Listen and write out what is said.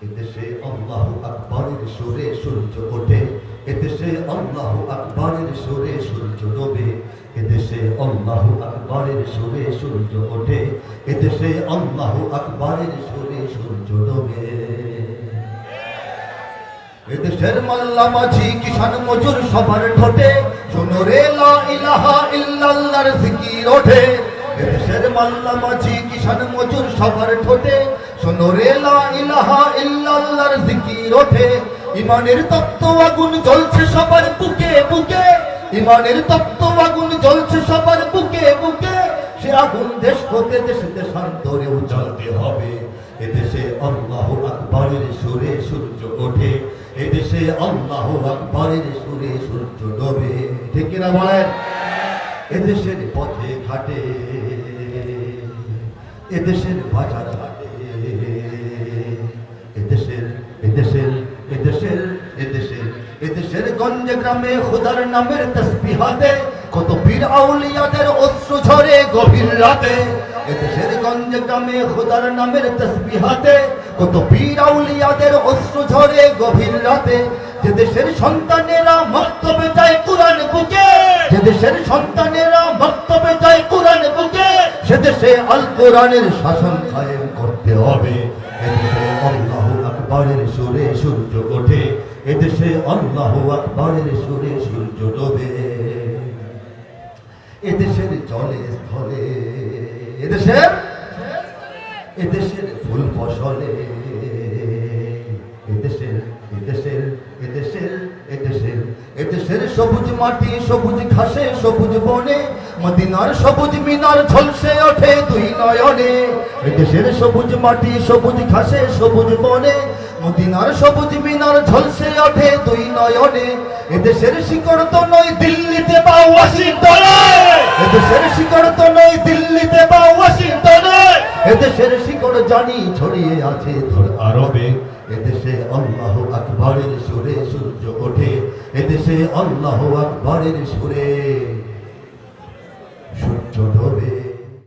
এদেশে আল্লাহু আকবরের সুরে সূর্য ওঠে, এদেশে আল্লাহু আকবরের সুরে সূর্য ডোবে, এদেশে আল্লাহু আকবরের সুরে সূর্য ওঠে, এদেশে আল্লাহু আকবরের সুরে সূর্য ডোবে। এদেশের মোল্লা মাঝি কিষান মজুর সবার ঠোঁটে শোনো রে লা ইলাহা ইল্লাল্লাহর জিকির ওঠে। এদেশের মোল্লা মাঝি কিষান মজুর সবার ঠোঁটে শোনো রে লা ইলাহা ইল্লাল্লাহর জিকির ওঠে। ইমানের তপ্ত আগুন জ্বলছে সবার বুকে বুকে, ইমানের তপ্ত আগুন জ্বলছে সবার বুকে বুকে। সে আগুন দেশ হতে দেশে দেশান্তরেও জ্বলতে হবে। এদেশে আল্লাহু আকবরের সুরে সূর্য ওঠে, এদেশে আল্লাহু আকবরের সুরে সূর্য ডোবে। ঠিক কিনা বলেন? এদেশের পথে ঘাটে, এদেশের বাজার ঘাটে, এদেশের এদেশের এদেশের এদেশের এদেশের গঞ্জে গ্রামে খোদার নামের তসবিহাতে কত পীর আউলিয়াদের অশ্রু ঝরে গভীর রাতে। এদেশের গঞ্জে গ্রামে খোদার নামের তসবিহাতে কত পীর আউলিয়াদের অশ্রু ঝরে গভীর রাতে। যে দেশের সন্তানেরা মক্তবে যায় কুরআন বুকে, যে দেশের সন্তানেরা মক্তবে যায় কুরআন বুকে, সে দেশে আল কোরআনের শাসন কায়েম করতে হবে। এদেশে আল্লাহু আকবরের সুরে সূর্য ওঠে, এদেশে আল্লাহু আকবরের সুরে সূর্য ডোবে। এদেশের জলে স্থলে, এদেশের এদেশের ফুল ফসলে, এদেশের এদেশের এদেশের এদেশের এদেশের সবুজ মাটি সবুজ ঘাসে সবুজ বনে, মদিনার সবুজ মিনার ঝলসে ওঠে দুই নয়নে। এদেশের সবুজ মাটি সবুজ ঘাসে সবুজ বনে, মদিনার সবুজ মিনার ঝলসে ওঠে দুই নয়নে। এদেশের শিকড় তো নয় দিল্লিতে বা ওয়াশিংটনে, এদেশের শিকড় তো নয় দিল্লিতে বা ওয়াশিংটনে, এদেশের শিকড় জানি ছড়িয়ে আছে ধর আরবে। এদেশে আল্লাহু আকবরের সুরে সূর্য ওঠে, এদেশে আল্লাহু আকবরের সুরে